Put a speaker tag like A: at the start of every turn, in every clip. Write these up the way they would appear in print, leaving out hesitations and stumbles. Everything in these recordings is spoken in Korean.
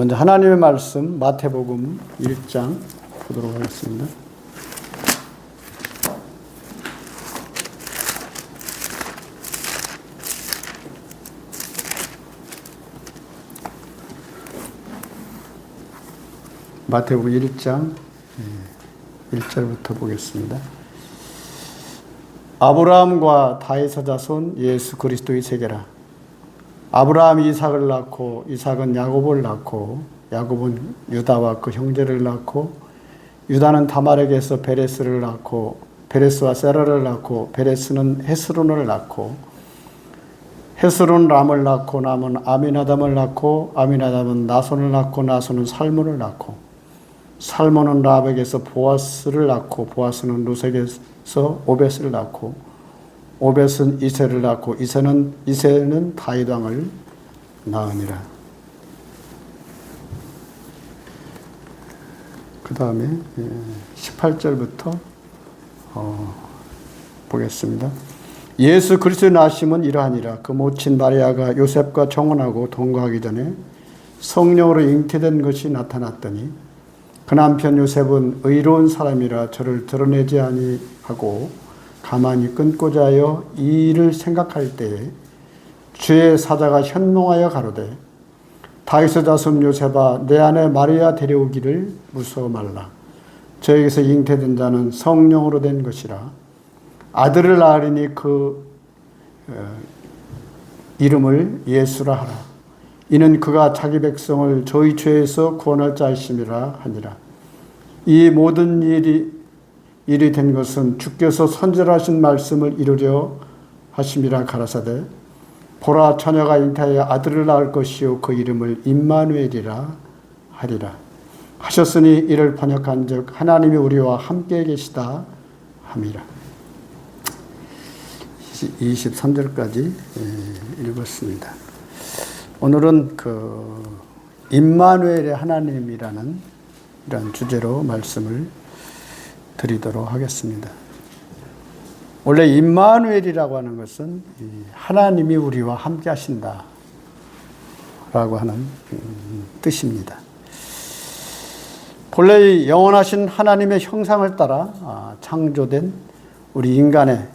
A: 먼저 하나님의 말씀 마태복음 1장 보도록 하겠습니다. 마태복음 1장 1절부터 보겠습니다. 아브라함과 다윗의 자손 예수 그리스도의 세계라. 아브라함이 이삭을 낳고 이삭은 야곱을 낳고 야곱은 유다와 그 형제를 낳고 유다는 다말에게서 베레스를 낳고 베레스와 세라를 낳고 베레스는 헤스론을 낳고 헤스론 람을 낳고 람은 아미나담을 낳고 아미나담은 나손을 낳고 나손은 살몬을 낳고 살몬은 라합에게서 보아스를 낳고 보아스는 루sek에서 오벳을 낳고 오벳은 이새를 낳고 이새는 다윗 왕을 낳으니라. 그 다음에 18절부터 보겠습니다. 예수 그리스도의 나심은 이러하니라. 그 모친 마리아가 요셉과 청혼하고 동거하기 전에 성령으로 잉태된 것이 나타났더니 그 남편 요셉은 의로운 사람이라 저를 드러내지 아니하고 가만히 끊고자 하여 이 일을 생각할 때에 주의 사자가 현몽하여 가로되 다윗의 자손 요셉아 내 아내 마리아 데려오기를 무서워 말라. 저에게서 잉태된 자는 성령으로 된 것이라. 아들을 낳으리니 그 이름을 예수라 하라. 이는 그가 자기 백성을 저희 죄에서 구원할 자이심이라 하니라. 이 모든 일이 된 것은 주께서 선절하신 말씀을 이루려 하심이라 가라사대 보라 처녀가 잉태하여 아들을 낳을 것이요 그 이름을 임마누엘이라 하리라 하셨으니 이를 번역한즉 하나님이 우리와 함께 계시다 함이라. 23절까지 읽었습니다. 오늘은 그 임마누엘의 하나님이라는 이런 주제로 말씀을 드리도록 하겠습니다. 원래 임마누엘이라고 하는 것은 하나님이 우리와 함께 하신다 라고 하는 뜻입니다. 본래 영원하신 하나님의 형상을 따라 창조된 우리 인간의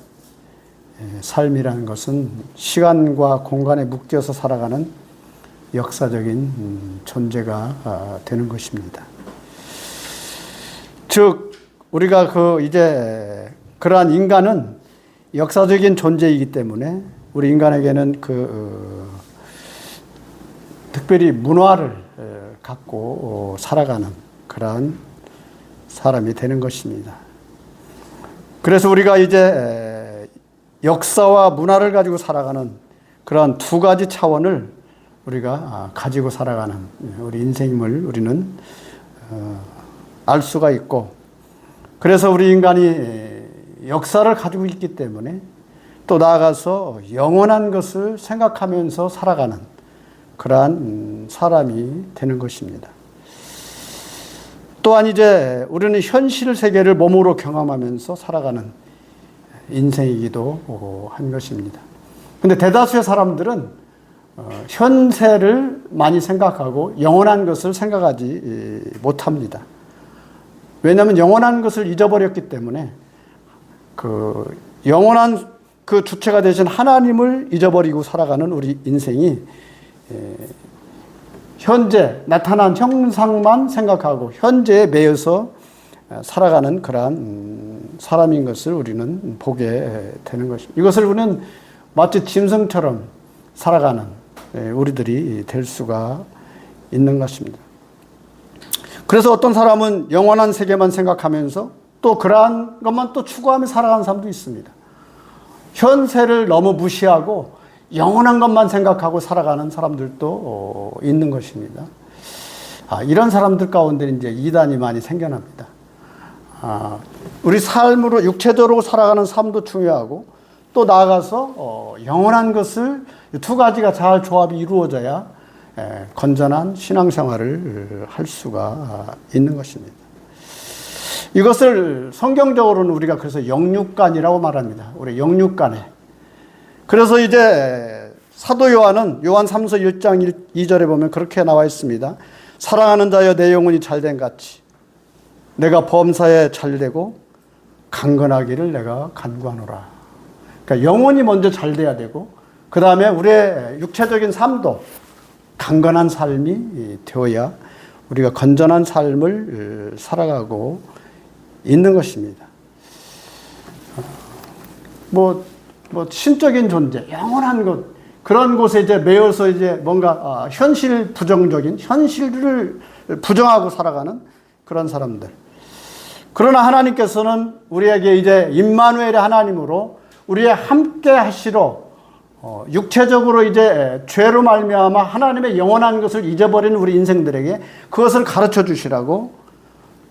A: 삶이라는 것은 시간과 공간에 묶여서 살아가는 역사적인 존재가 되는 것입니다. 즉 우리가 이제 그러한 인간은 역사적인 존재이기 때문에 우리 인간에게는 특별히 문화를 갖고 살아가는 그러한 사람이 되는 것입니다. 그래서 우리가 이제 역사와 문화를 가지고 살아가는 그러한 두 가지 차원을 우리가 가지고 살아가는 우리 인생임을 우리는 알 수가 있고 그래서 우리 인간이 역사를 가지고 있기 때문에 또 나아가서 영원한 것을 생각하면서 살아가는 그러한 사람이 되는 것입니다. 또한 이제 우리는 현실 세계를 몸으로 경험하면서 살아가는 인생이기도 한 것입니다. 그런데 대다수의 사람들은 현세를 많이 생각하고 영원한 것을 생각하지 못합니다. 왜냐하면 영원한 것을 잊어버렸기 때문에 영원한 그 주체가 되신 하나님을 잊어버리고 살아가는 우리 인생이 현재 나타난 형상만 생각하고 현재에 매여서 살아가는 그러한 사람인 것을 우리는 보게 되는 것입니다. 이것을 우리는 마치 짐승처럼 살아가는 우리들이 될 수가 있는 것입니다. 그래서 어떤 사람은 영원한 세계만 생각하면서 또 그러한 것만 또 추구하며 살아가는 사람도 있습니다. 현세를 너무 무시하고 영원한 것만 생각하고 살아가는 사람들도 있는 것입니다. 이런 사람들 가운데 이제 이단이 많이 생겨납니다. 우리 삶으로 육체적으로 살아가는 삶도 중요하고 또 나아가서 영원한 것을 두 가지가 잘 조합이 이루어져야 건전한 신앙생활을 할 수가 있는 것입니다. 이것을 성경적으로는 우리가 그래서 영육간이라고 말합니다. 우리 영육간에. 그래서 이제 사도 요한은 요한 3서 1장 2절에 보면 그렇게 나와 있습니다. 사랑하는 자여 내 영혼이 잘된 같이 내가 범사에 잘되고 강건하기를 내가 간구하노라. 그러니까 영혼이 먼저 잘돼야 되고 그 다음에 우리의 육체적인 삶도 강건한 삶이 되어야 우리가 건전한 삶을 살아가고 있는 것입니다. 신적인 존재, 영원한 것, 그런 곳에 이제 매여서 이제 뭔가 현실 부정적인, 현실을 부정하고 살아가는 그런 사람들. 그러나 하나님께서는 우리에게 이제 임마누엘의 하나님으로 우리의 함께 하시러 육체적으로 이제 죄로 말미암아 하나님의 영원한 것을 잊어버리는 우리 인생들에게 그것을 가르쳐 주시라고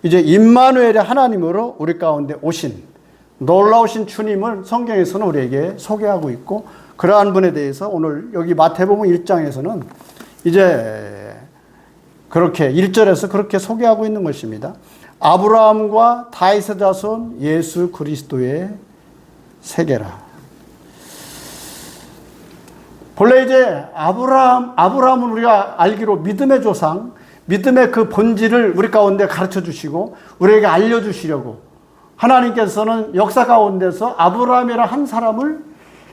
A: 이제 임마누엘의 하나님으로 우리 가운데 오신 놀라우신 주님을 성경에서는 우리에게 소개하고 있고 그러한 분에 대해서 오늘 여기 마태복음 1장에서는 이제 그렇게 1절에서 그렇게 소개하고 있는 것입니다. 아브라함과 다윗의 자손 예수 그리스도의 세계라. 본래 이제 아브라함은 우리가 알기로 믿음의 조상, 믿음의 그 본질을 우리 가운데 가르쳐 주시고 우리에게 알려주시려고 하나님께서는 역사 가운데서 아브라함이라는 한 사람을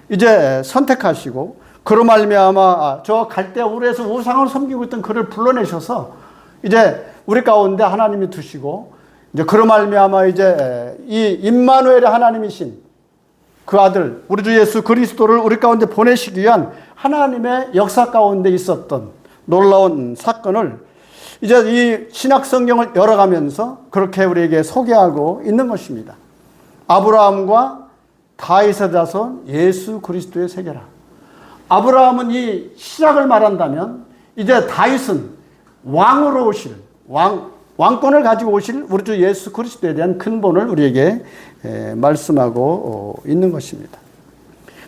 A: 이제 선택하시고 그로 말미암아 저 갈대아 우르에서 우상을 섬기고 있던 그를 불러내셔서 이제 우리 가운데 하나님이 두시고 이제 그로 말미암아 이제 이 임마누엘의 하나님이신 그 아들 우리 주 예수 그리스도를 우리 가운데 보내시기 위한 하나님의 역사 가운데 있었던 놀라운 사건을 이제 이 신약 성경을 열어가면서 그렇게 우리에게 소개하고 있는 것입니다. 아브라함과 다윗의 자손 예수 그리스도의 세계라. 아브라함은 이 시작을 말한다면 이제 다윗은 왕으로 오실 왕권을 가지고 오실 우리 주 예수 그리스도에 대한 근본을 우리에게 말씀하고 있는 것입니다.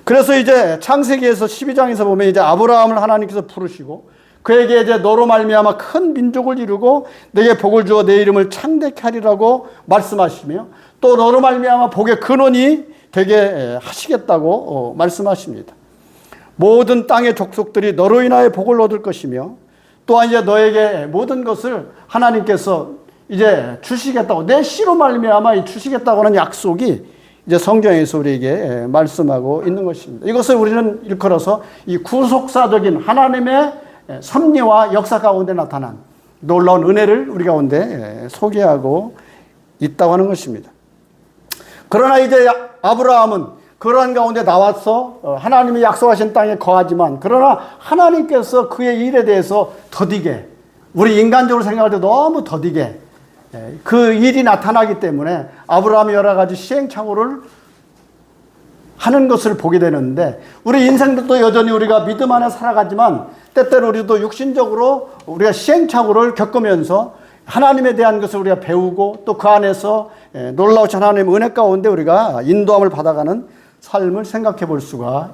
A: 그래서 이제 창세기에서 12장에서 보면 이제 아브라함을 하나님께서 부르시고 그에게 이제 너로 말미암아 큰 민족을 이루고 내게 복을 주어 내 이름을 창대케 하리라고 말씀하시며 또 너로 말미암아 복의 근원이 되게 하시겠다고 말씀하십니다. 모든 땅의 족속들이 너로 인하여 복을 얻을 것이며 또한 이제 너에게 모든 것을 하나님께서 이제 주시겠다고 내 씨로 말미암아 주시겠다고 하는 약속이 이제 성경에서 우리에게 말씀하고 있는 것입니다. 이것을 우리는 일컬어서 이 구속사적인 하나님의 섭리와 역사 가운데 나타난 놀라운 은혜를 우리 가운데 소개하고 있다고 하는 것입니다. 그러나 이제 아브라함은 그러한 가운데 나와서 하나님이 약속하신 땅에 거하지만 그러나 하나님께서 그의 일에 대해서 더디게 우리 인간적으로 생각할 때 너무 더디게 그 일이 나타나기 때문에 아브라함이 여러 가지 시행착오를 하는 것을 보게 되는데 우리 인생도 여전히 우리가 믿음 안에 살아가지만 때때로 우리도 육신적으로 우리가 시행착오를 겪으면서 하나님에 대한 것을 우리가 배우고 또 그 안에서 놀라우신 하나님의 은혜 가운데 우리가 인도함을 받아가는 삶을 생각해 볼 수가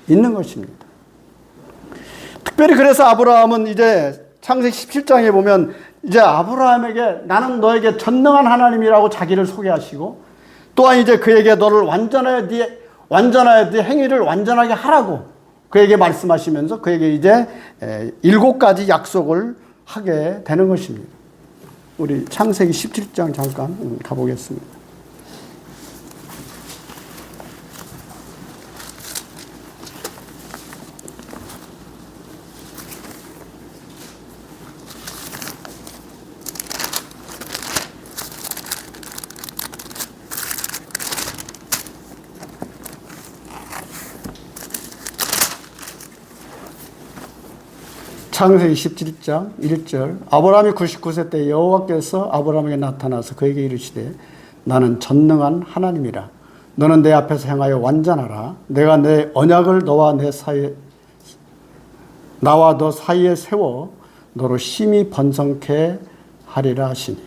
A: 있는 것입니다. 특별히 그래서 아브라함은 이제 창세기 17장에 보면 이제 아브라함에게 나는 너에게 전능한 하나님이라고 자기를 소개하시고 또한 이제 그에게 너를 완전하여 네 행위를 완전하게 하라고 그에게 말씀하시면서 그에게 이제 7가지 약속을 하게 되는 것입니다. 우리 창세기 17장 잠깐 가보겠습니다. 창세기 17장 1절 아브라함이 99세 때 여호와께서 아브라함에게 나타나서 그에게 이르시되 나는 전능한 하나님이라 너는 내 앞에서 행하여 완전하라 내가 내 언약을 나와 너 사이에 세워 너로 심히 번성케 하리라 하시니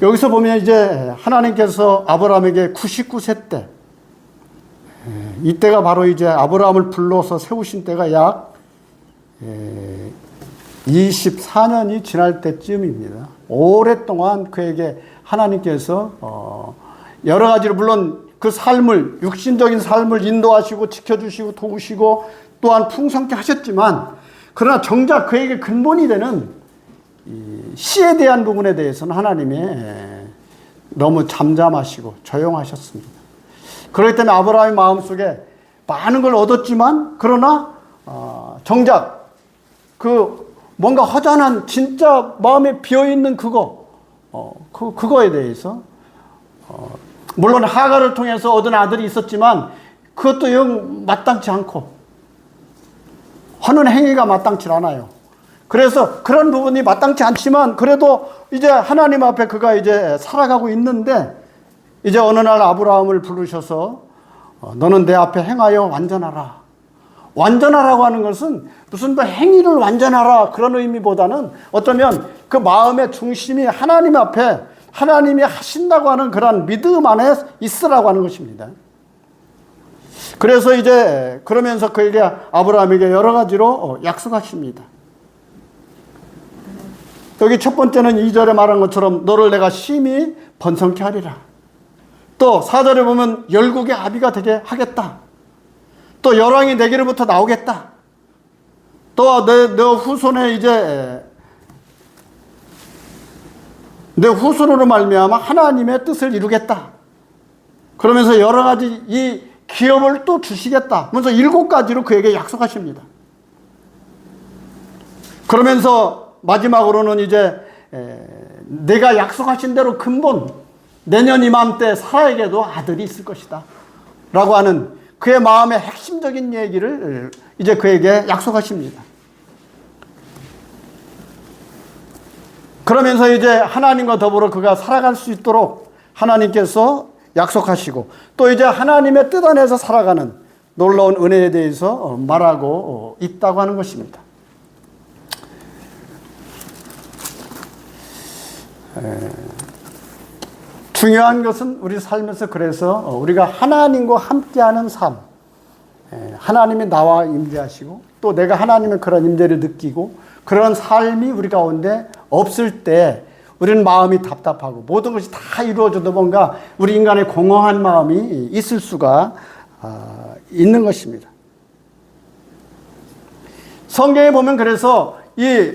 A: 여기서 보면 이제 하나님께서 아브라함에게 99세 때 이때가 바로 이제 아브라함을 불러서 세우신 때가 약 24년이 지날 때쯤입니다. 오랫동안 그에게 하나님께서 여러 가지로 물론 그 삶을 육신적인 삶을 인도하시고 지켜주시고 도우시고 또한 풍성케 하셨지만 그러나 정작 그에게 근본이 되는 이 씨에 대한 부분에 대해서는 하나님이 너무 잠잠하시고 조용하셨습니다. 그렇기 때문에 아브라함의 마음속에 많은 걸 얻었지만 그러나 정작 그 뭔가 허전한 진짜 마음에 비어있는 그거에 대해서 물론 하갈을 통해서 얻은 아들이 있었지만 그것도 영 마땅치 않고 하는 행위가 마땅치 않아요. 그래서 그런 부분이 마땅치 않지만 그래도 이제 하나님 앞에 그가 이제 살아가고 있는데 이제 어느 날 아브라함을 부르셔서 너는 내 앞에 행하여 완전하라. 완전하라고 하는 것은 무슨 뭐 행위를 완전하라 그런 의미보다는 어쩌면 그 마음의 중심이 하나님 앞에 하나님이 하신다고 하는 그런 믿음 안에 있으라고 하는 것입니다. 그래서 이제 그러면서 그에게 아브라함에게 여러 가지로 약속하십니다. 여기 첫 번째는 2절에 말한 것처럼 너를 내가 심히 번성케 하리라. 또 4절에 보면 열국의 아비가 되게 하겠다. 또 열왕이 내게로부터 나오겠다. 또 내 후손에 이제 내 후손으로 말미암아 하나님의 뜻을 이루겠다. 그러면서 여러 가지 이 기업을 또 주시겠다. 그러면서 7가지로 그에게 약속하십니다. 그러면서 마지막으로는 이제 내가 약속하신 대로 근본 내년 이맘때 사라에게도 아들이 있을 것이다 라고 하는 그의 마음의 핵심적인 얘기를 이제 그에게 약속하십니다. 그러면서 이제 하나님과 더불어 그가 살아갈 수 있도록 하나님께서 약속하시고 또 이제 하나님의 뜻 안에서 살아가는 놀라운 은혜에 대해서 말하고 있다고 하는 것입니다. 중요한 것은 우리 삶에서 그래서 우리가 하나님과 함께하는 삶, 하나님이 나와 임재하시고 또 내가 하나님의 그런 임재를 느끼고 그런 삶이 우리 가운데 없을 때 우리는 마음이 답답하고 모든 것이 다 이루어져도 뭔가 우리 인간의 공허한 마음이 있을 수가 있는 것입니다. 성경에 보면 그래서 이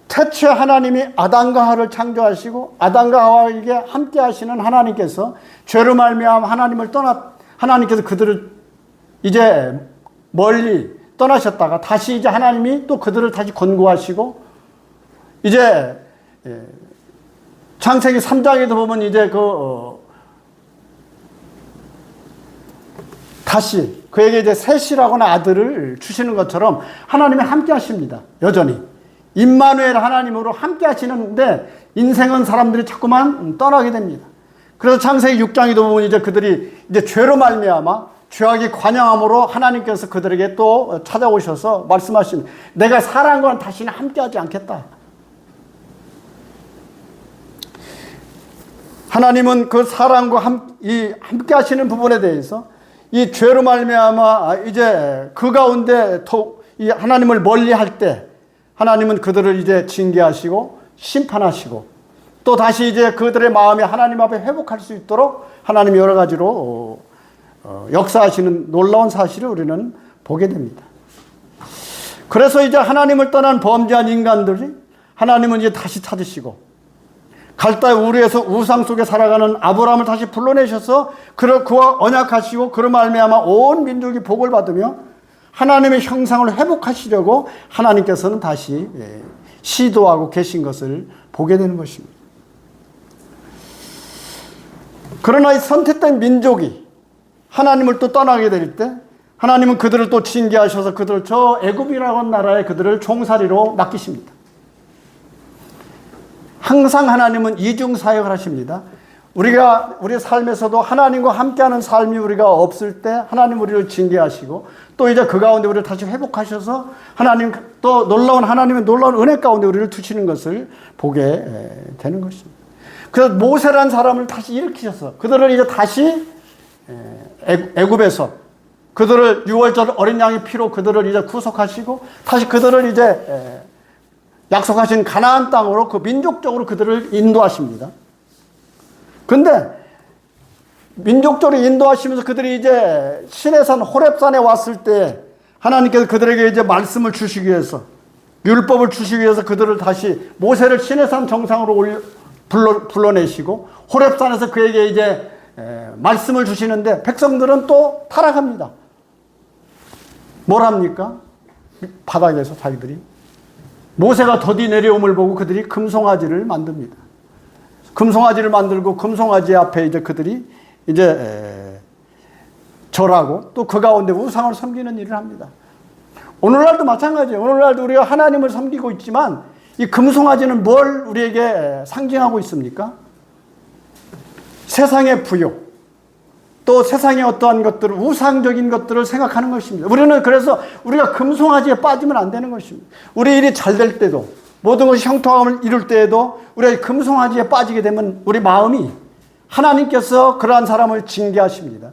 A: 태초에 하나님이 아담과 하와를 창조하시고 아담과 하와에게 함께 하시는 하나님께서 죄로 말미암아 하나님께서 그들을 이제 멀리 떠나셨다가 다시 이제 하나님이 또 그들을 다시 권고하시고 이제 창세기 3장에도 보면 이제 다시 그에게 이제 셋이라고나 아들을 주시는 것처럼 하나님이 함께 하십니다. 여전히. 임마누엘 하나님으로 함께 하시는데 인생은 사람들이 자꾸만 떠나게 됩니다. 그래서 창세기 6장에도 보면 이제 그들이 이제 죄로 말미암아 죄악이 관영함으로 하나님께서 그들에게 또 찾아오셔서 말씀하십니다. 내가 사랑과는 다시는 함께 하지 않겠다. 하나님은 그 사랑과 함께 하시는 부분에 대해서 이 죄로 말미암아 이제 그 가운데 이 하나님을 멀리할 때 하나님은 그들을 이제 징계하시고 심판하시고 또 다시 이제 그들의 마음이 하나님 앞에 회복할 수 있도록 하나님이 여러 가지로 역사하시는 놀라운 사실을 우리는 보게 됩니다. 그래서 이제 하나님을 떠난 범죄한 인간들이 하나님은 이제 다시 찾으시고 갈대아 우르에서 우상 속에 살아가는 아브라함을 다시 불러내셔서 그와 언약하시고 그로 말미암아 온 민족이 복을 받으며 하나님의 형상을 회복하시려고 하나님께서는 다시 시도하고 계신 것을 보게 되는 것입니다. 그러나 이 선택된 민족이 하나님을 또 떠나게 될 때 하나님은 그들을 또 징계하셔서 그들을 저 애굽이라고 하는 나라에 그들을 종살이로 맡기십니다. 항상 하나님은 이중 사역을 하십니다. 우리 삶에서도 하나님과 함께하는 삶이 우리가 없을 때 하나님 우리를 징계하시고 또 이제 그 가운데 우리를 다시 회복하셔서 하나님 또 하나님의 놀라운 은혜 가운데 우리를 두시는 것을 보게 되는 것입니다. 그래서 모세라는 사람을 다시 일으키셔서 그들을 이제 다시 애굽에서 그들을 6월절 어린 양의 피로 그들을 이제 구속하시고 다시 그들을 이제 약속하신 가나안 땅으로 그 민족적으로 그들을 인도하십니다. 근데 민족적으로 인도하시면서 그들이 이제 시내산 호렙산에 왔을 때 하나님께서 그들에게 이제 말씀을 주시기 위해서, 율법을 주시기 위해서 그들을 다시 모세를 시내산 정상으로 불러내시고 호렙산에서 그에게 이제 말씀을 주시는데 백성들은 또 타락합니다. 뭘 합니까? 바닥에서 자기들이 모세가 더디 내려옴을 보고 그들이 금송아지를 만듭니다. 금송아지를 만들고 금송아지 앞에 이제 그들이 이제 절하고 또 그 가운데 우상을 섬기는 일을 합니다. 오늘날도 마찬가지예요. 오늘날도 우리가 하나님을 섬기고 있지만 이 금송아지는 뭘 우리에게 상징하고 있습니까? 세상의 부요, 또 세상의 어떠한 것들, 우상적인 것들을 생각하는 것입니다. 우리는 그래서 우리가 금송아지에 빠지면 안 되는 것입니다. 우리 일이 잘 될 때도, 모든 것이 형통함을 이룰 때에도 우리가 금송아지에 빠지게 되면 우리 마음이 하나님께서 그러한 사람을 징계하십니다.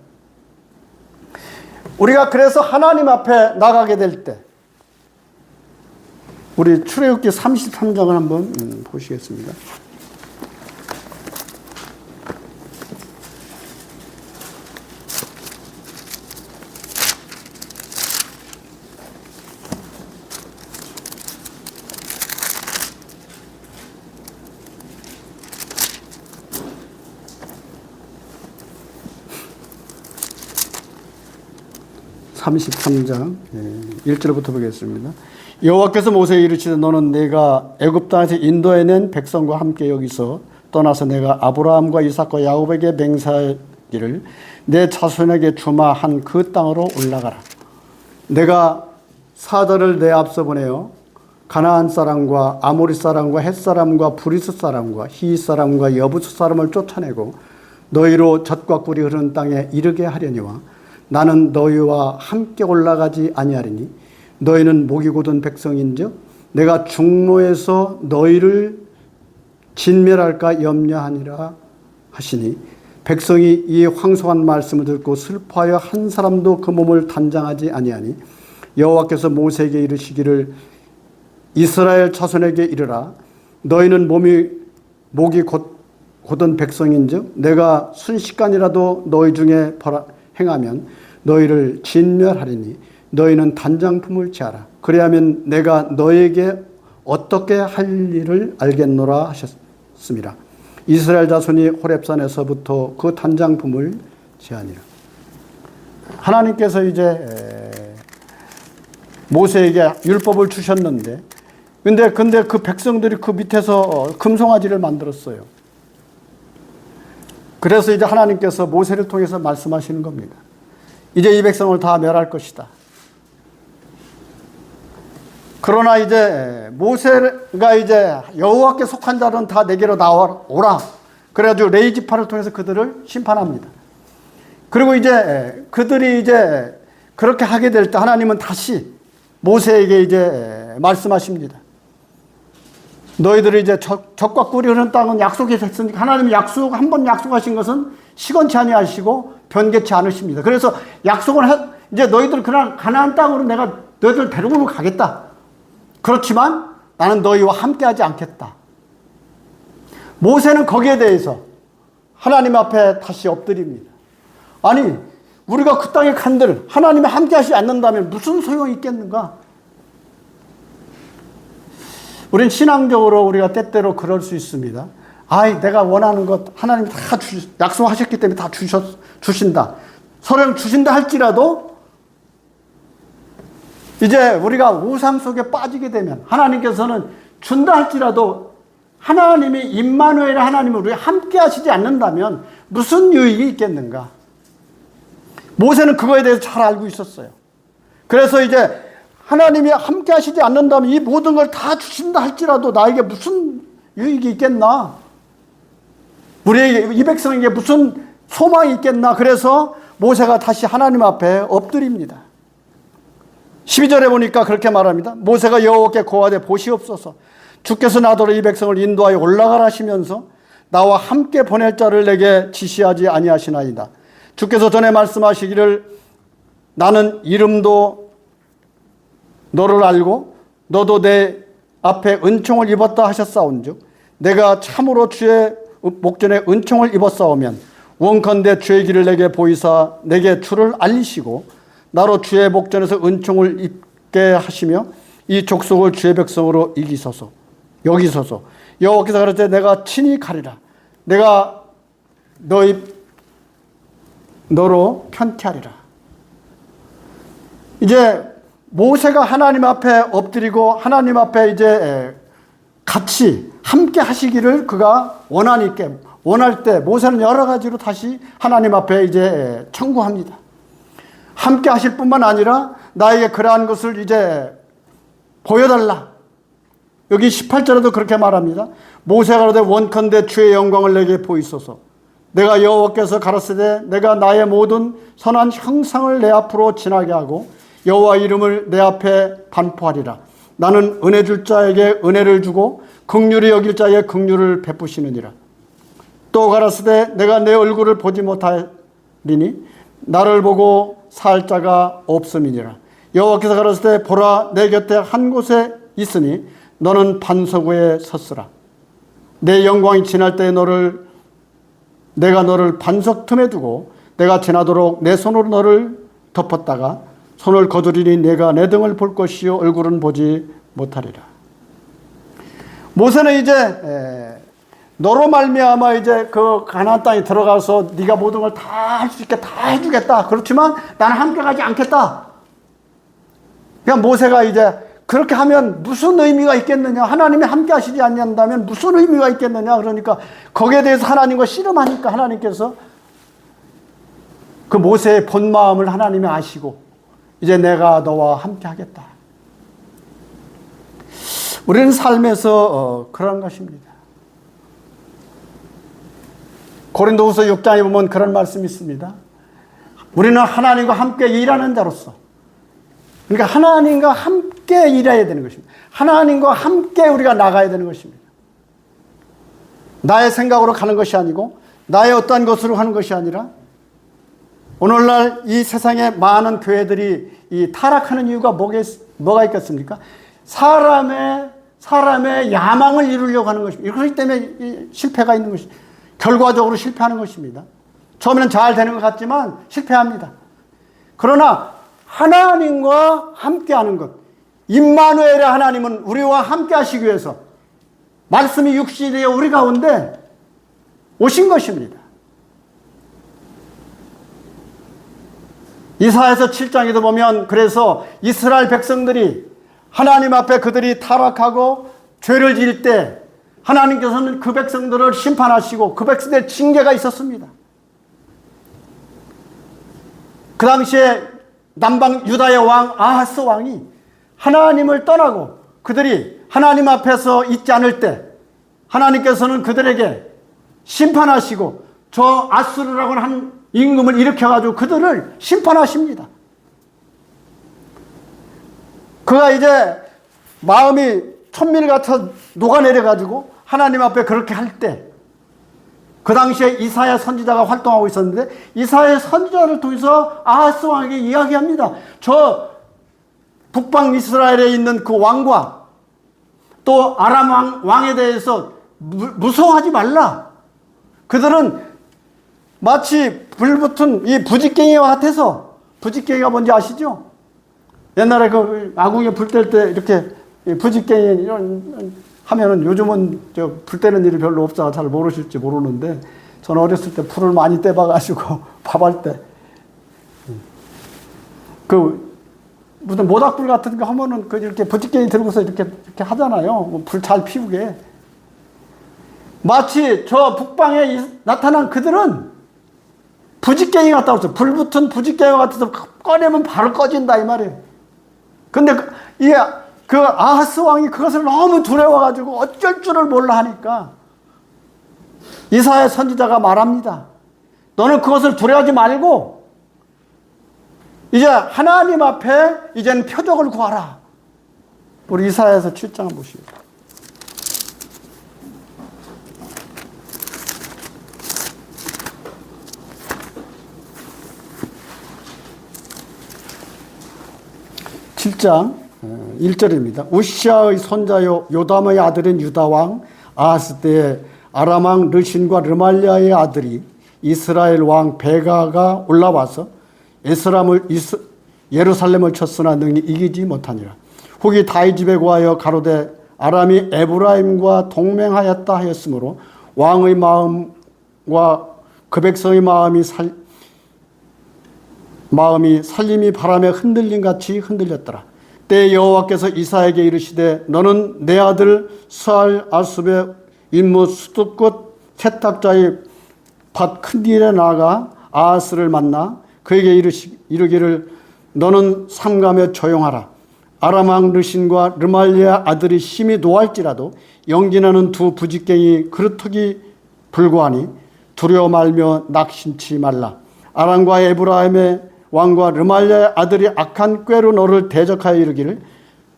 A: 우리가 그래서 하나님 앞에 나가게 될 때, 우리 출애굽기 33장을 한번 보시겠습니다. (33장) 1절부터 보겠습니다. 여호와께서 모세에게 이르시되 너는 내가 애굽 땅에서 인도해낸 백성과 함께 여기서 떠나서 내가 아브라함과 이삭과 야곱에게 맹세하기를 내 자손에게 주마 한 그 땅으로 올라가라. 내가 사자를 내 앞서 보내어 가나안 사람과 아모리 사람과 헷 사람과 브리스 사람과 히 사람과 여부스 사람을 쫓아내고 너희로 젖과 꿀이 흐르는 땅에 이르게 하려니와 나는 너희와 함께 올라가지 아니하리니 너희는 목이 곧은 백성인즉 내가 중로에서 너희를 진멸할까 염려하니라 하시니 백성이 이 황송한 말씀을 듣고 슬퍼하여 한 사람도 그 몸을 단장하지 아니하니 여호와께서 모세에게 이르시기를 이스라엘 자손에게 이르라 너희는 목이 곧은 백성인즉 내가 순식간이라도 너희 중에 행하면 너희를 진멸하리니 너희는 단장품을 취하라. 그리하면 내가 너에게 어떻게 할 일을 알겠노라 하셨습니다. 이스라엘 자손이 호렙산에서부터 그 단장품을 취하니라. 하나님께서 이제 모세에게 율법을 주셨는데 근데 그 백성들이 그 밑에서 금송아지를 만들었어요. 그래서 이제 하나님께서 모세를 통해서 말씀하시는 겁니다. 이제 이 백성을 다 멸할 것이다. 그러나 이제 모세가 이제 여호와께 속한 자는 다 내게로 나와오라. 그래가지고 레위 지파를 통해서 그들을 심판합니다. 그리고 이제 그들이 이제 그렇게 하게 될 때 하나님은 다시 모세에게 이제 말씀하십니다. 너희들이 이제 젖과 꿀이 흐르는 땅은 약속이 됐으니까 하나님이 한 번 약속하신 것은 시건치 아니하시고 변개치 않으십니다. 그래서 이제 너희들 그냥 가나안 땅으로 내가 너희들 데리고 가겠다. 그렇지만 나는 너희와 함께하지 않겠다. 모세는 거기에 대해서 하나님 앞에 다시 엎드립니다. 아니 우리가 그 땅에 간들 하나님이 함께하지 않는다면 무슨 소용이 있겠는가? 우린 신앙적으로 우리가 때때로 그럴 수 있습니다. 내가 원하는 것 하나님 다 약속하셨기 때문에 다 주신다. 설령 주신다 할지라도 이제 우리가 우상 속에 빠지게 되면 하나님께서는 준다 할지라도 하나님이 임마누엘 하나님을 우리 함께 하시지 않는다면 무슨 유익이 있겠는가? 모세는 그거에 대해서 잘 알고 있었어요. 그래서 이제 하나님이 함께 하시지 않는다면 이 모든 걸 다 주신다 할지라도 나에게 무슨 유익이 있겠나? 우리에게 이 백성에게 무슨 소망이 있겠나? 그래서 모세가 다시 하나님 앞에 엎드립니다. 12절에 보니까 그렇게 말합니다. 모세가 여호와께 고하되 보시옵소서 주께서 나더러 이 백성을 인도하여 올라가라 하시면서 나와 함께 보낼 자를 내게 지시하지 아니하시나이다. 주께서 전에 말씀하시기를 나는 이름도 너를 알고 너도 내 앞에 은총을 입었다 하셨사온즉 내가 참으로 주의 목전에 은총을 입었사오면 원컨대 주의 길을 내게 보이사 내게 주를 알리시고 나로 주의 목전에서 은총을 입게 하시며 이 족속을 주의 백성으로 이기소서. 여기소서. 여호와께서 가라사대 내가 친히 가리라. 내가 너로 편티하리라. 이제 모세가 하나님 앞에 엎드리고 하나님 앞에 이제 같이 함께 하시기를 그가 원할 때 모세는 여러 가지로 다시 하나님 앞에 이제 청구합니다. 함께 하실 뿐만 아니라 나에게 그러한 것을 이제 보여달라. 여기 18절에도 그렇게 말합니다. 모세가 가로되 원컨대 주의 영광을 내게 보이소서. 내가 여호와께서 가라사대 내가 나의 모든 선한 형상을 내 앞으로 지나게 하고 여호와 이름을 내 앞에 반포하리라. 나는 은혜 줄 자에게 은혜를 주고 긍휼히 여길 자에게 긍휼을 베푸시느니라. 또 가라사대 내가 내 얼굴을 보지 못하리니 나를 보고 살 자가 없음이니라. 여호와께서 가라사대 보라 내 곁에 한 곳에 있으니 너는 반석 위에 섰으라. 내 영광이 지날 때에 내가 너를 반석 틈에 두고 내가 지나도록 내 손으로 너를 덮었다가 손을 거두리니 내가 내 등을 볼 것이요 얼굴은 보지 못하리라. 모세는 이제 너로 말미암아 이제 그 가나안 땅에 들어가서 네가 모든 걸 다 할 수 있게 다 해주겠다. 그렇지만 나는 함께 가지 않겠다. 그냥 모세가 이제 그렇게 하면 무슨 의미가 있겠느냐. 하나님이 함께 하시지 않는다면 무슨 의미가 있겠느냐. 그러니까 거기에 대해서 하나님과 씨름하니까 하나님께서 그 모세의 본 마음을 하나님이 아시고 이제 내가 너와 함께 하겠다. 우리는 삶에서 그런 것입니다. 고린도후서 6장에 보면 그런 말씀이 있습니다. 우리는 하나님과 함께 일하는 자로서, 그러니까 하나님과 함께 일해야 되는 것입니다. 하나님과 함께 우리가 나가야 되는 것입니다. 나의 생각으로 가는 것이 아니고 나의 어떠한 것으로 하는 것이 아니라 오늘날 이 세상에 많은 교회들이 이 타락하는 이유가 뭐가 있겠습니까? 사람의 야망을 이루려고 하는 것입니다. 그렇기 때문에 실패가 있는 것입니다. 결과적으로 실패하는 것입니다. 처음에는 잘 되는 것 같지만 실패합니다. 그러나 하나님과 함께하는 것, 임마누엘의 하나님은 우리와 함께 하시기 위해서 말씀이 육신이 되어 우리 가운데 오신 것입니다. 이사야서 7장에도 보면 그래서 이스라엘 백성들이 하나님 앞에 그들이 타락하고 죄를 지을 때 하나님께서는 그 백성들을 심판하시고 그 백성들의 징계가 있었습니다. 그 당시에 남방 유다의 왕 아하스 왕이 하나님을 떠나고 그들이 하나님 앞에서 있지 않을 때 하나님께서는 그들에게 심판하시고 저 아수르라고 하는 임금을 일으켜가지고 그들을 심판하십니다. 그가 이제 마음이 천밀같아 녹아내려가지고 하나님 앞에 그렇게 할 때 그 당시에 이사야 선지자가 활동하고 있었는데 이사야 선지자를 통해서 아하스 왕에게 이야기합니다. 저 북방 이스라엘에 있는 그 왕과 또 아람 왕에 대해서 무서워하지 말라. 그들은 마치 불붙은 이 부직갱이와 같아서, 부직갱이가 뭔지 아시죠? 옛날에 그 아궁이에 불 뗄 때 이렇게 부직갱이 이런 하면은 요즘은 저 불 떼는 일이 별로 없어서 잘 모르실지 모르는데 저는 어렸을 때 불을 많이 떼봐가지고 밥할 때 그 무슨 모닥불 같은 거 하면은 그 이렇게 부직갱이 들고서 이렇게 하잖아요. 불 잘 피우게. 마치 저 북방에 나타난 그들은 부직갱이 같다고 했어요. 불 붙은 부직갱이 같아서 꺼내면 바로 꺼진다 이 말이에요. 근데 그 아하스 왕이 그것을 너무 두려워가지고 어쩔 줄을 몰라 하니까 이사야 선지자가 말합니다. 너는 그것을 두려워하지 말고 이제 하나님 앞에 이제는 표적을 구하라. 우리 이사야서 7장을 보십니다. (7장) 1절입니다. 우시아의 손자요 요담의 아들인 유다왕 아하스 때에 아람왕 르신과 르말리아의 아들이 이스라엘 왕 베가가 올라와서 예루살렘을 쳤으나 능히 이기지 못하니라. 후기 다윗 집에 구하여 가로되 아람이 에브라임과 동맹하였다 하였으므로 왕의 마음과 그 백성의 마음이 살림이 바람에 흔들림 같이 흔들렸더라. 때에 여호와께서 이사야에게 이르시되 너는 내 아들 스알 아숲의 인무 수두꽃 세탁자의 밭 큰 일에 나아가 아하스를 만나 그에게 이르기를 너는 삼가며 조용하라. 아람 왕 르신과 르말리아 아들이 심히 노할지라도 연기나는 두 부직갱이 그루터기 불구하니 두려워 말며 낙심치 말라. 아람과 에브라임의 왕과 르말리아의 아들이 악한 꾀로 너를 대적하여 이르기를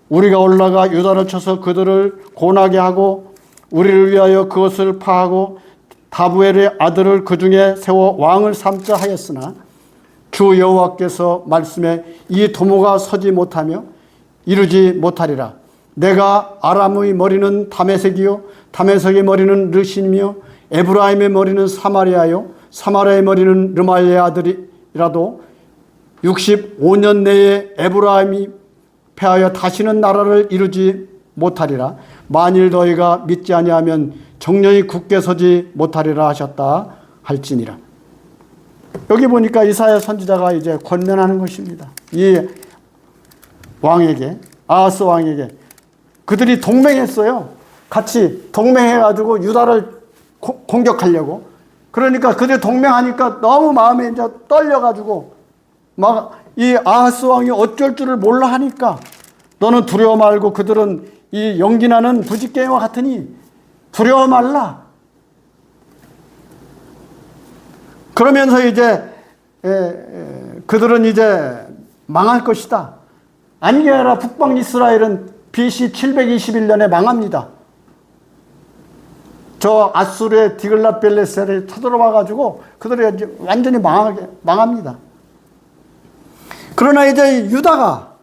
A: 우리가 올라가 유다를 쳐서 그들을 고나게 하고 우리를 위하여 그것을 파하고 다부엘의 아들을 그 중에 세워 왕을 삼자 하였으나 주 여호와께서 말씀에 이 도모가 서지 못하며 이루지 못하리라. 내가 아람의 머리는 다메섹이요 다메섹의 머리는 르신이며 에브라임의 머리는 사마리아요 사마리아의 머리는 르말리아 아들이라도 65년 내에 에브라임이 패하여 다시는 나라를 이루지 못하리라. 만일 너희가 믿지 아니하면 정령이 굳게 서지 못하리라 하셨다 할지니라. 여기 보니까 이사야 선지자가 이제 권면하는 것입니다. 이 왕에게, 아하스 왕에게. 그들이 동맹했어요. 같이 동맹해가지고 유다를 공격하려고. 그러니까 그들이 동맹하니까 너무 마음이 이제 떨려가지고 막 이 아하스 왕이 어쩔 줄을 몰라 하니까 너는 두려워 말고 그들은 이 연기나는 부직갱이와 같으니 두려워 말라. 그러면서 이제 그들은 이제 망할 것이다. 아니게 아니라 북방 이스라엘은 BC 721년에 망합니다. 저 아수르의 디글랏벨레셀을 쳐들어와 가지고 그들이 완전히 망합니다. 그러나 이제 유다가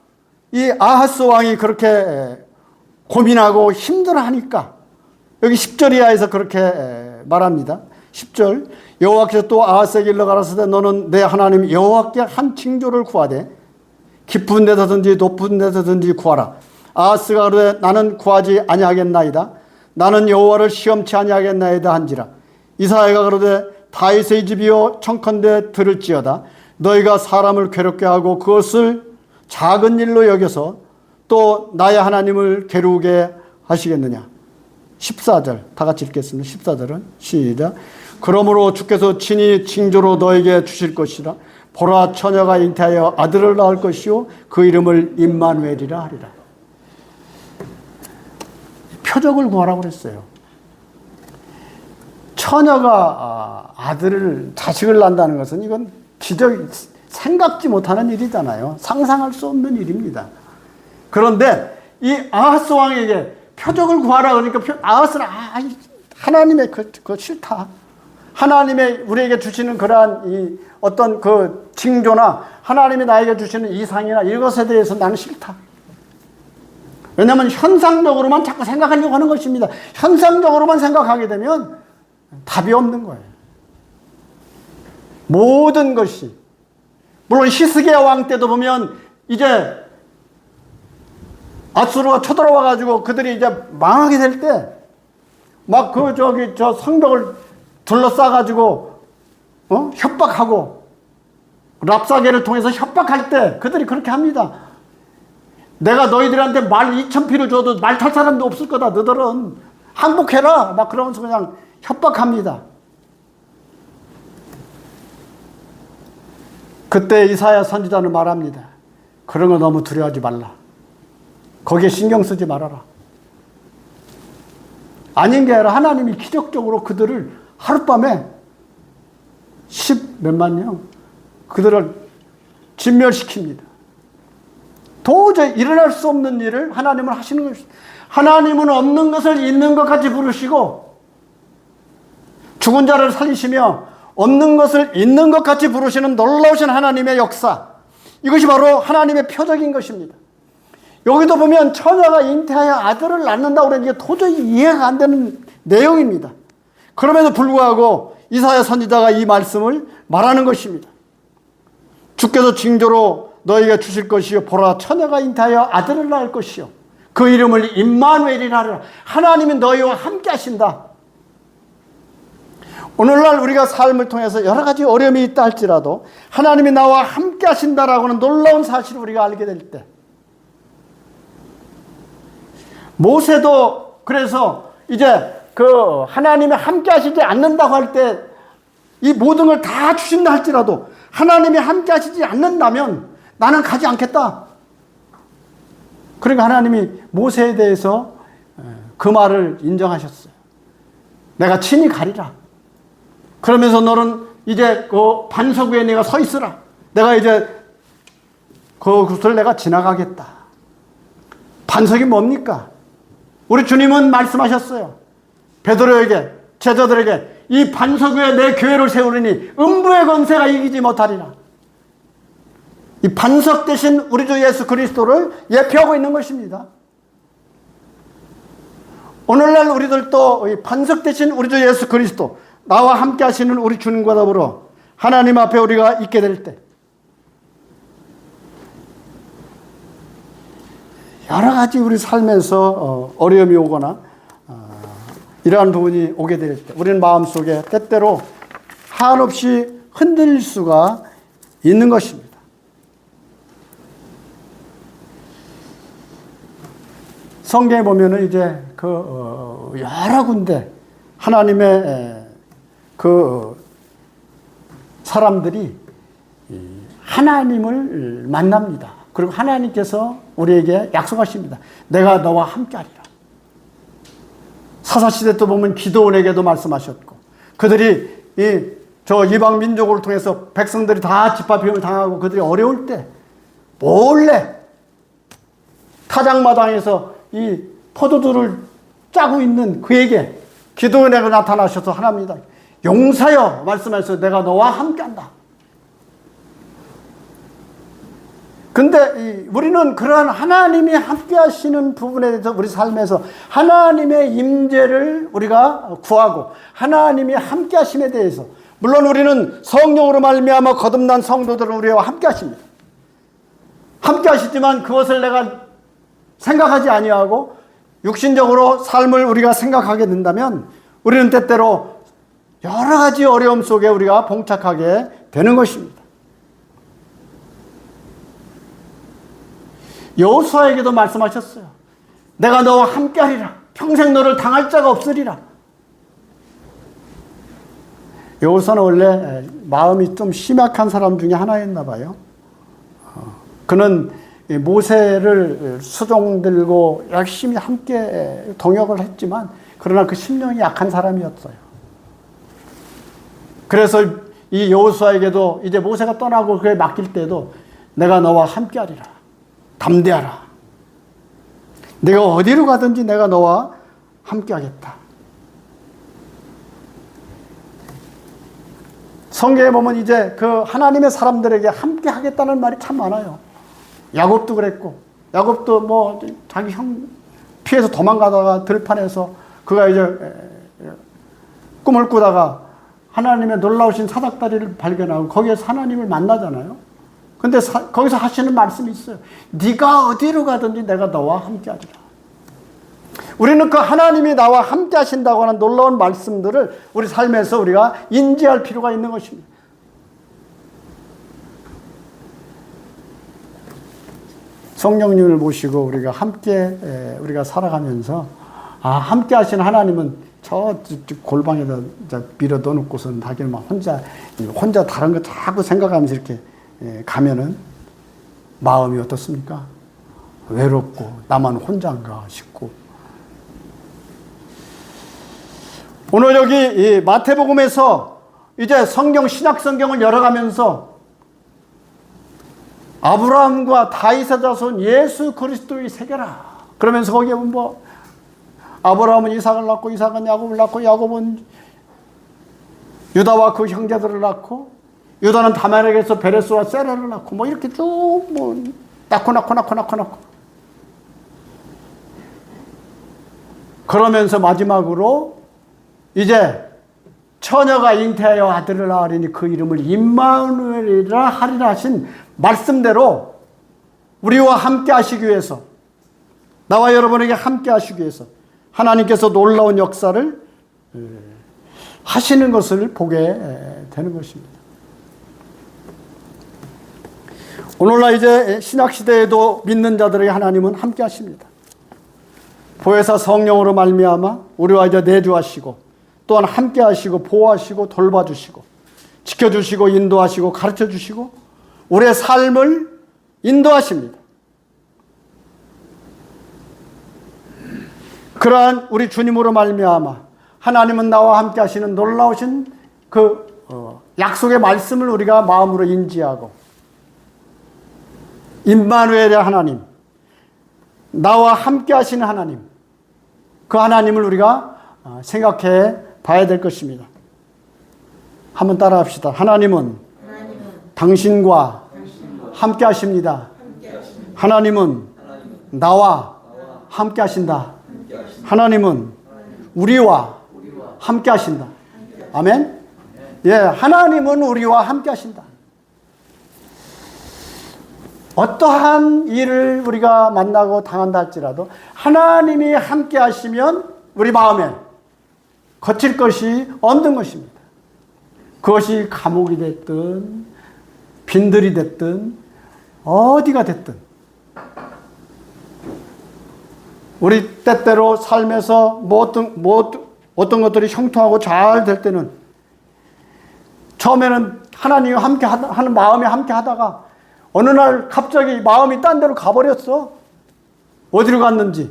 A: 이 아하스 왕이 그렇게 고민하고 힘들어하니까 여기 10절 이하에서 그렇게 말합니다. 10절 여호와께서 또 아하스에게 일러 가라사대 너는 내 하나님 여호와께 한 징조를 구하되 깊은 데서든지 높은 데서든지 구하라. 아하스가 그러되 나는 구하지 아니하겠나이다. 나는 여호와를 시험치 아니하겠나이다 한지라. 이사야가 그러되 다윗의 집이여 청컨대 들을지어다. 너희가 사람을 괴롭게 하고 그것을 작은 일로 여겨서 또 나의 하나님을 괴로우게 하시겠느냐. 14절 다 같이 읽겠습니다. 14절은 시작. 그러므로 주께서 친히 징조로 너에게 주실 것이라. 보라 처녀가 잉태하여 아들을 낳을 것이요 그 이름을 임마누엘이라 하리라. 표적을 구하라고 그랬어요. 처녀가 자식을 낳는다는 것은 이건 생각지 못하는 일이잖아요. 상상할 수 없는 일입니다. 그런데 이 아하스 왕에게 표적을 구하라 그러니까 아하스는 하나님의 그거 싫다. 하나님의 우리에게 주시는 그러한 이 어떤 그 징조나 하나님이 나에게 주시는 이상이나 이것에 대해서 나는 싫다. 왜냐하면 현상적으로만 자꾸 생각하려고 하는 것입니다. 현상적으로만 생각하게 되면 답이 없는 거예요. 모든 것이 물론 히스기야 왕 때도 보면 이제 아수르가 쳐들어와 가지고 그들이 이제 망하게 될 때 막 저 성벽을 둘러싸 가지고 협박하고 랍사게를 통해서 협박할 때 그들이 그렇게 합니다. 내가 너희들한테 말 2,000피를 줘도 말 탈 사람도 없을 거다. 너희들은 항복해라. 막 그러면서 그냥 협박합니다. 그때 이사야 선지자는 말합니다. 그런 거 너무 두려워하지 말라. 거기에 신경 쓰지 말아라. 아닌 게 아니라 하나님이 기적적으로 그들을 하룻밤에 10몇만 명 그들을 진멸시킵니다. 도저히 일어날 수 없는 일을 하나님은 하시는 것입니다. 하나님은 없는 것을 있는 것 같이 부르시고 죽은 자를 살리시며 없는 것을 있는 것 같이 부르시는 놀라우신 하나님의 역사. 이것이 바로 하나님의 표적인 것입니다. 여기도 보면 처녀가 잉태하여 아들을 낳는다고 그러는 게 도저히 이해가 안 되는 내용입니다. 그럼에도 불구하고 이사야 선지자가 이 말씀을 말하는 것입니다. 주께서 징조로 너희가 주실 것이요 보라 처녀가 잉태하여 아들을 낳을 것이요 그 이름을 임마누엘이라 하리라. 하나님이 너희와 함께 하신다. 오늘날 우리가 삶을 통해서 여러 가지 어려움이 있다 할지라도 하나님이 나와 함께 하신다라고 하는 놀라운 사실을 우리가 알게 될 때, 모세도 그래서 이제 그 하나님이 함께 하시지 않는다고 할 때 이 모든 걸 다 주신다 할지라도 하나님이 함께 하시지 않는다면 나는 가지 않겠다. 그러니까 하나님이 모세에 대해서 그 말을 인정하셨어요. 내가 친히 가리라. 그러면서 너는 이제 그 반석 위에 내가 서 있으라. 내가 이제 그곳을 내가 지나가겠다. 반석이 뭡니까? 우리 주님은 말씀하셨어요. 베드로에게, 제자들에게 이 반석 위에 내 교회를 세우리니 음부의 권세가 이기지 못하리라. 이 반석 대신 우리 주 예수 그리스도를 예표하고 있는 것입니다. 오늘날 우리들도 이 반석 대신 우리 주 예수 그리스도, 나와 함께 하시는 우리 주님과 더불어 하나님 앞에 우리가 있게 될 때 여러 가지 우리 삶에서 어려움이 오거나 이러한 부분이 오게 될 때 우리는 마음속에 때때로 한없이 흔들릴 수가 있는 것입니다. 성경에 보면은 이제 여러 군데 하나님의 그 사람들이 하나님을 만납니다. 그리고 하나님께서 우리에게 약속하십니다. 내가 너와 함께하리라. 사사시대 때 보면 기드온에게도 말씀하셨고, 그들이 저 이방 민족을 통해서 백성들이 다 집합행을 당하고 그들이 어려울 때 몰래 타작마당에서 이 포도주를 짜고 있는 그에게 기드온에게 나타나셔서 하나입니다. 용사여 말씀하셔서 내가 너와 함께한다. 근데 우리는 그러한 하나님이 함께 하시는 부분에 대해서 우리 삶에서 하나님의 임재를 우리가 구하고 하나님이 함께 하심에 대해서, 물론 우리는 성령으로 말미암아 거듭난 성도들은 우리와 함께 하십니다. 함께 하시지만 그것을 내가 생각하지 아니하고 육신적으로 삶을 우리가 생각하게 된다면 우리는 때때로 여러 가지 어려움 속에 우리가 봉착하게 되는 것입니다. 여호수아에게도 말씀하셨어요. 내가 너와 함께하리라. 평생 너를 당할 자가 없으리라. 여호수아는 원래 마음이 좀 심약한 사람 중에 하나였나 봐요. 그는 모세를 수종 들고 열심히 함께 동역을 했지만 그러나 그 심령이 약한 사람이었어요. 그래서 이 여호수아에게도 이제 모세가 떠나고 그에 맡길 때도 내가 너와 함께하리라. 담대하라. 내가 어디로 가든지 내가 너와 함께하겠다. 성경에 보면 이제 그 하나님의 사람들에게 함께하겠다는 말이 참 많아요. 야곱도 그랬고, 야곱도 뭐 자기 형 피해서 도망가다가 들판에서 그가 이제 꿈을 꾸다가 하나님의 놀라우신 사닥다리를 발견하고 거기에서 하나님을 만나잖아요. 근데 거기서 하시는 말씀이 있어요. 네가 어디로 가든지 내가 너와 함께하리라. 우리는 그 하나님이 나와 함께 하신다고 하는 놀라운 말씀들을 우리 삶에서 우리가 인지할 필요가 있는 것입니다. 성령님을 모시고 우리가 함께 우리가 살아가면서 함께 하시는 하나님은 저 골방에다 밀어넣어 놓고서는 자기는 막 혼자 다른 거 자꾸 생각하면서 이렇게 가면은 마음이 어떻습니까? 외롭고 나만 혼자인가 싶고. 오늘 여기 이 마태복음에서 이제 신약 성경을 열어가면서 아브라함과 다윗의 자손 예수 그리스도의 세계라. 그러면서 거기에 뭐 아브라함은 이삭을 낳고 이삭은 야곱을 낳고 야곱은 유다와 그 형제들을 낳고 유다는 다말에게서 베레스와 세라를 낳고 뭐 이렇게 쭉 뭐 낳고 그러면서 마지막으로 이제 처녀가 잉태하여 아들을 낳으리니 그 이름을 임마누엘이라 하리라 하신 말씀대로 우리와 함께 하시기 위해서, 나와 여러분에게 함께 하시기 위해서 하나님께서 놀라운 역사를 하시는 것을 보게 되는 것입니다. 오늘날 이제 신약시대에도 믿는 자들에게 하나님은 함께 하십니다. 보혜사 성령으로 말미암아 우리와 이제 내주하시고, 또한 함께 하시고 보호하시고 돌봐주시고 지켜주시고 인도하시고 가르쳐주시고 우리의 삶을 인도하십니다. 그러한 우리 주님으로 말미암아 하나님은 나와 함께 하시는 놀라우신 그 약속의 말씀을 우리가 마음으로 인지하고, 임마누엘의 하나님, 나와 함께 하시는 하나님, 그 하나님을 우리가 생각해 봐야 될 것입니다. 한번 따라 합시다. 하나님은 당신과 함께 하십니다. 하나님은 나와 함께 하신다. 하나님은 우리와 함께 하신다. 아멘? 예, 하나님은 우리와 함께 하신다. 어떠한 일을 우리가 만나고 당한다 할지라도 하나님이 함께 하시면 우리 마음에 거칠 것이 없는 것입니다. 그것이 감옥이 됐든 빈들이 됐든 어디가 됐든, 우리 때때로 삶에서 어떤 것들이 형통하고 잘 될 때는 처음에는 하나님과 함께 하는 마음에 함께 하다가 어느 날 갑자기 마음이 딴 데로 가버렸어. 어디로 갔는지.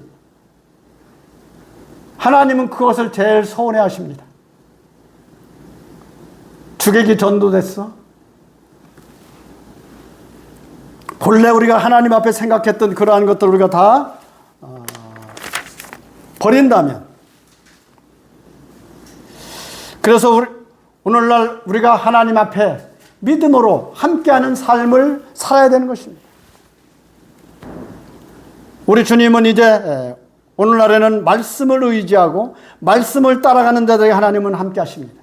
A: 하나님은 그것을 제일 서운해 하십니다. 주객이 전도됐어. 본래 우리가 하나님 앞에 생각했던 그러한 것들을 우리가 다 버린다면, 그래서 오늘날 우리가 하나님 앞에 믿음으로 함께하는 삶을 살아야 되는 것입니다. 우리 주님은 이제 오늘날에는 말씀을 의지하고 말씀을 따라가는 자들에게 하나님은 함께 하십니다.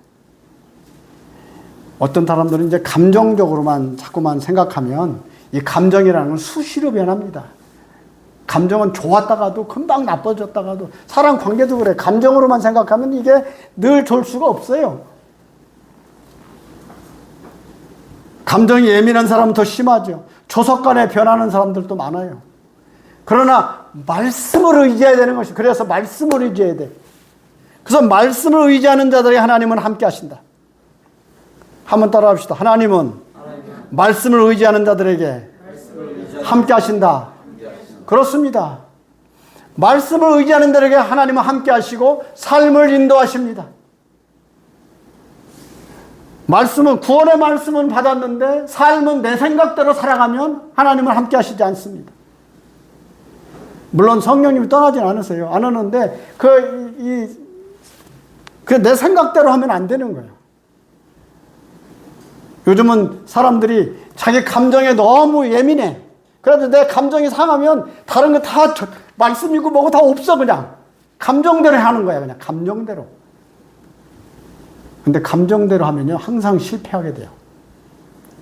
A: 어떤 사람들은 이제 감정적으로만 자꾸만 생각하면 이 감정이라는 건 수시로 변합니다. 감정은 좋았다가도 금방 나빠졌다가도, 사람 관계도 그래. 감정으로만 생각하면 이게 늘 좋을 수가 없어요. 감정이 예민한 사람은 더 심하죠. 조석간에 변하는 사람들도 많아요. 그러나 말씀을 의지해야 되는 것이, 그래서 말씀을 의지해야 돼. 그래서 말씀을 의지하는 자들이 하나님은 함께 하신다. 한번 따라 합시다. 하나님은 말씀을 의지하는 자들에게 함께 하신다. 그렇습니다. 말씀을 의지하는 자들에게 하나님은 함께 하시고 삶을 인도하십니다. 말씀은, 구원의 말씀은 받았는데 삶은 내 생각대로 살아가면 하나님은 함께 하시지 않습니다. 물론 성령님이 떠나진 않으세요. 안 오는데 내 생각대로 하면 안 되는 거예요. 요즘은 사람들이 자기 감정에 너무 예민해. 그래도 내 감정이 상하면 다른 거 다 말씀이고 뭐고 다 없어. 그냥 감정대로 하는 거야. 그냥 감정대로. 근데 감정대로 하면요 항상 실패하게 돼요.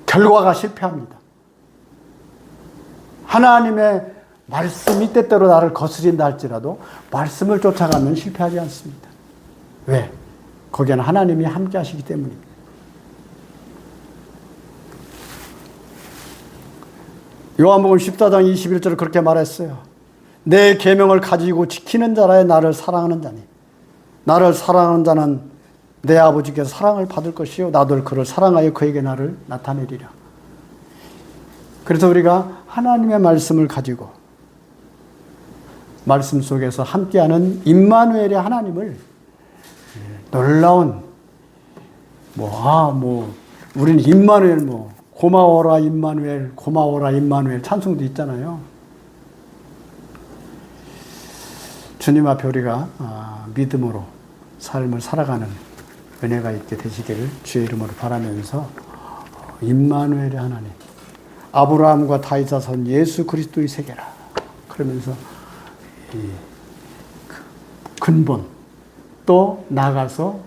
A: 결과가 실패합니다. 하나님의 말씀이 때때로 나를 거스린다 할지라도 말씀을 쫓아가면 실패하지 않습니다. 왜? 거기에는 하나님이 함께 하시기 때문입니다. 요한복음 14장 21절을 그렇게 말했어요. 내 계명을 가지고 지키는 자라야 나를 사랑하는 자니, 나를 사랑하는 자는 내 아버지께서 사랑을 받을 것이요 나도 그를 사랑하여 그에게 나를 나타내리라. 그래서 우리가 하나님의 말씀을 가지고 말씀 속에서 함께하는 임마누엘의 하나님을, 놀라운 우리는 임마누엘 고마워라 임마누엘, 고마워라 임마누엘 찬송도 있잖아요. 주님 앞에 우리가 믿음으로 삶을 살아가는 은혜가 있게 되시기를 주의 이름으로 바라면서, 임마누엘의 하나님, 아브라함과 다윗의 선 예수 그리스도의 세계라 그러면서 이 근본, 또 나아가서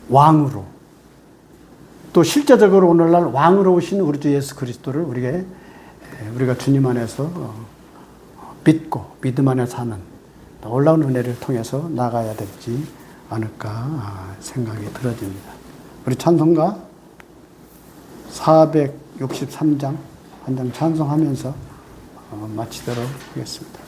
A: 왕으로, 또 실제적으로 오늘날 왕으로 오신 우리 주 예수 그리스도를 우리에게 우리가 주님 안에서 믿고 믿음 안에 사는 놀라운 은혜를 통해서 나가야 되지 않을까 생각이 들어집니다. 우리 찬송가 463장 한 장 찬송하면서 마치도록 하겠습니다.